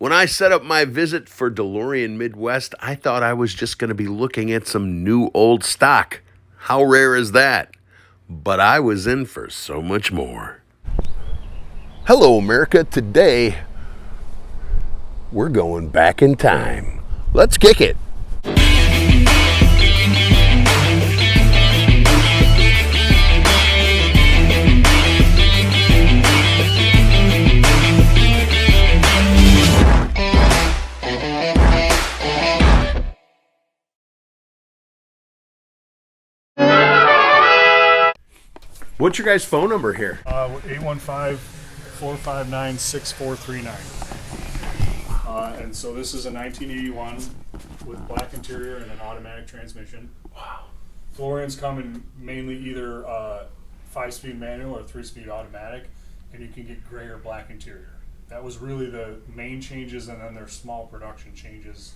When I set up my visit for Delorean Midwest, I thought I was just going to be looking at some new old stock. How rare is that? But I was in for so much more. Hello, America. Today, we're going back in time. Let's kick it. What's your guys' phone number here? 815-459-6439. And so this is a 1981 with black interior and an automatic transmission. Wow. Deloreans come in mainly either 5-speed manual or 3-speed automatic, and you can get gray or black interior. That was really the main changes, and then there's small production changes,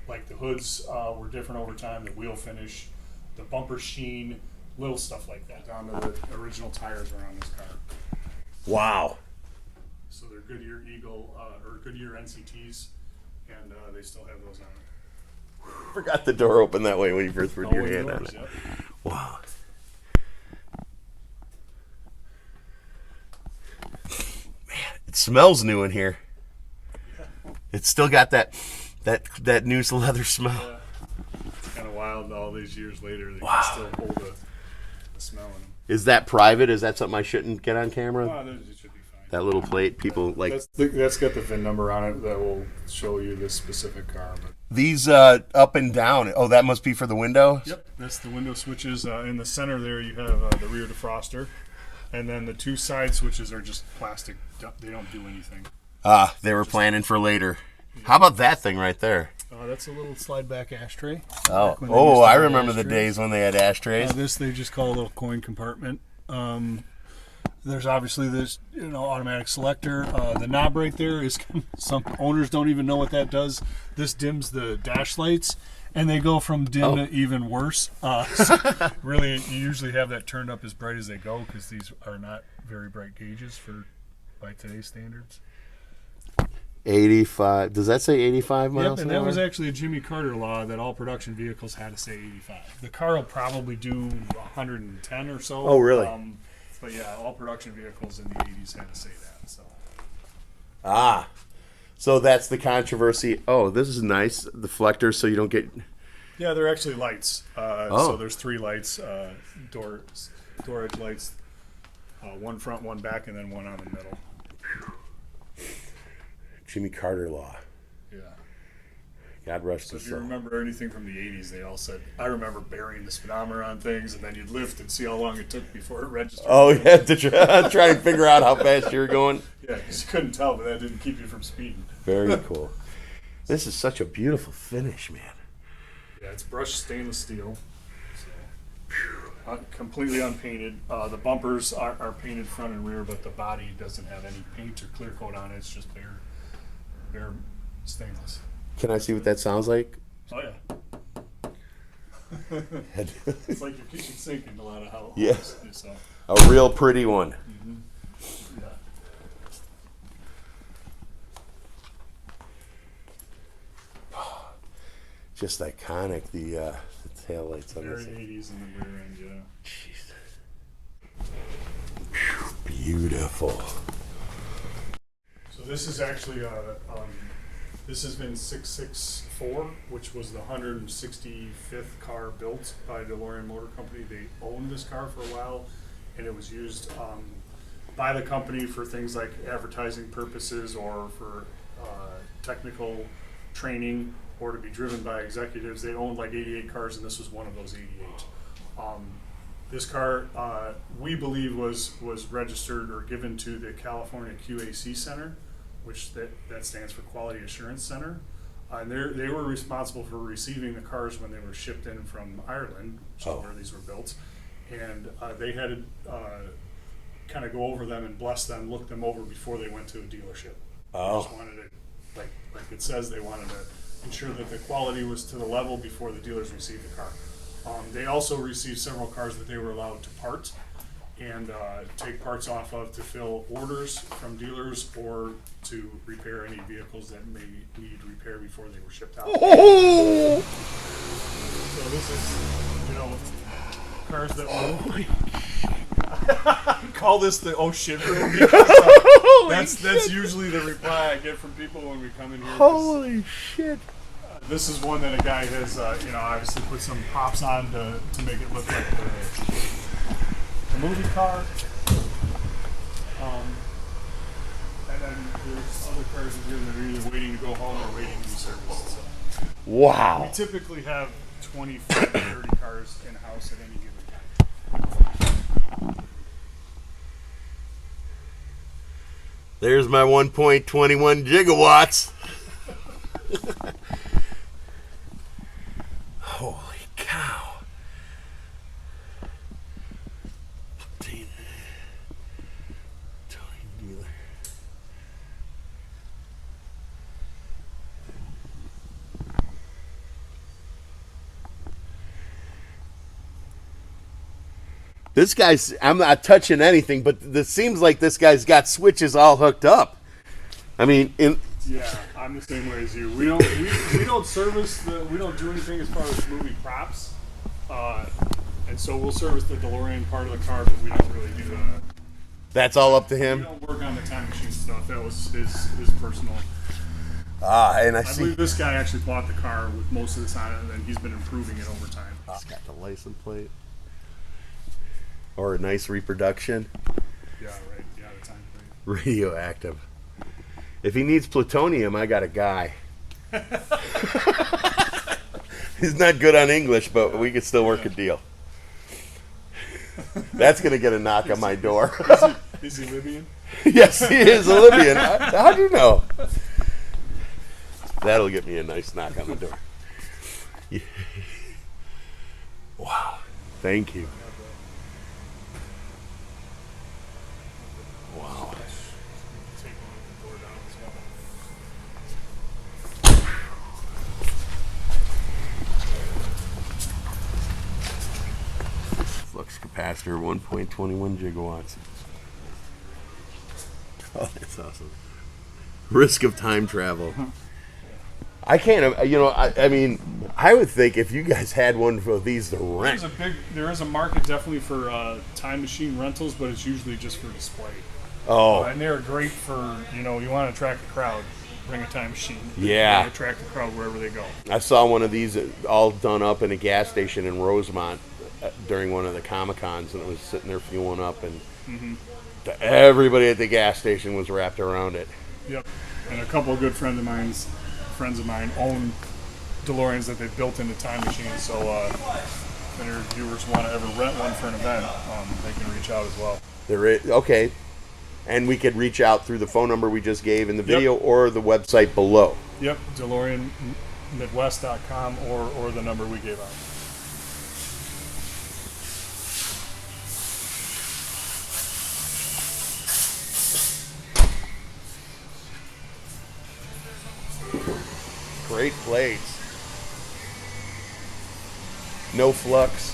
like the hoods were different over time, the wheel finish, the bumper sheen, little stuff like that, down to the original tires were on this car. Wow. So they're Goodyear Eagle or Goodyear NCTs, and they still have those on it. Forgot the door open that way when you first put your hand on it. Yep. Wow. Man, it smells new in here. Yeah. It's still got that new leather smell. Yeah. It's kind of wild all these years later. They Wow. can still hold the smell in them. Is that private? Is that something I shouldn't get on camera? Oh, it should be fine. That little plate, people like That's got the VIN number on it that will show you this specific car. But these up and down. Oh, that must be for the window. yep, that's the window switches. In the center there, you have the rear defroster, and then the two side switches are just plastic. They don't do anything. Ah, they were planning for later. How about that thing right there? That's a little slide back ashtray. Oh, I remember the days when they had ashtrays. This they just call a little coin compartment. There's obviously this automatic selector. The knob right there is some owners don't even know what that does. This dims the dash lights, and they go from dim to even worse. So really, you usually have that turned up as bright as they go because these are not very bright gauges by today's standards. 85. Does that say 85 miles Yep, and an hour? that was actually a Jimmy Carter law that all production vehicles had to say 85. The car will probably do 110 or so. Oh, really? But yeah, all production vehicles in the 80s had to say that. So. So that's the controversy. Oh, this is nice. The deflectors, so you don't get. Yeah, they're actually lights. So there's 3 lights, door edge lights, one front, one back, and then one on the middle. Jimmy Carter law. Yeah. God rest So his if you soul. remember anything from the 80s, they all said, I remember burying the speedometer on things, and then you'd lift and see how long it took before it registered. Oh, yeah, to try and figure out how fast you were going. Yeah, because you couldn't tell, but that didn't keep you from speeding. Very cool. This is such a beautiful finish, man. Yeah, it's brushed stainless steel. So, completely unpainted. The bumpers are painted front and rear, but the body doesn't have any paint or clear coat on it. It's just bare stainless. Can I see what that sounds like? Oh, yeah. It's like your kitchen sink in a lot of houses. Yeah. So, A real pretty one. yeah. Just iconic, the taillights on Very this. 80s in the rear end, yeah. Jeez. Beautiful. So this is actually this has been 664, which was the 165th car built by DeLorean Motor Company. They owned this car for a while, and it was used by the company for things like advertising purposes or for technical training or to be driven by executives. They owned like 88 cars, and this was one of those 88. This car, we believe, was registered or given to the California QAC Center, which that stands for Quality Assurance Center. And they were responsible for receiving the cars when they were shipped in from Ireland, which is where these were built. And they had to kind of go over them and bless them, look them over before they went to a dealership. They just wanted it, like it says, they wanted to ensure that the quality was to the level before the dealers received the car. They also received several cars that they were allowed to part, and take parts off of to fill orders from dealers or to repair any vehicles that may need repair before they were shipped out. Oh! So this is, you know, cars that call this the oh shit room because that's usually the reply I get from people when we come in here. Holy shit. This is one that a guy has, you know, obviously put some props on to make it look like the movie car. And then there's other cars in here that are either waiting to go home or waiting to be serviced. So Wow. we typically have 25 to 30 cars in-house at any given time. There's my 1.21 gigawatts. Holy cow. Tony dealer. This guy's, I'm not touching anything, but this seems like this guy's got switches all hooked up. I mean, Yeah, I'm the same way as you. We don't service we don't do anything as far as movie props, and so we'll service the DeLorean part of the car, but we don't really do that. that's all up to We him. don't work on the time machine stuff. That was his personal. Ah, and I I see. believe this guy actually bought the car with most of this on it, and then he's been improving it over time. It's got the license plate. Or a nice reproduction. Yeah, right. Yeah, the time plate. Radioactive. If he needs plutonium, I got a guy. He's not good on English, but we could still work a deal. That's going to get a knock on my door. Is he Libyan? Yes, he is a Libyan. How do you know? That'll get me a nice knock on the door. Yeah. Wow. Thank you. Wow. Take one of the door down as well. Flux capacitor, 1.21 gigawatts. Oh, that's awesome. Risk of time travel. I can't, you know, I mean, I would think if you guys had one of these to rent. There is a market definitely for time machine rentals, but it's usually just for display. Oh, And they're great for, you know, you want to attract a crowd, bring a time machine. Yeah. They attract the crowd wherever they go. I saw one of these all done up in a gas station in Rosemont during one of the Comic-Cons, and it was sitting there fueling up, and everybody at the gas station was wrapped around it. Yep. And a couple of good friends of mine own DeLoreans that they built into time machines. So if any viewers want to ever rent one for an event, they can reach out as well. Okay. And we could reach out through the phone number we just gave in the video or the website below. Yep, DeLoreanMidwest.com or the number we gave out. Great plates. No flux.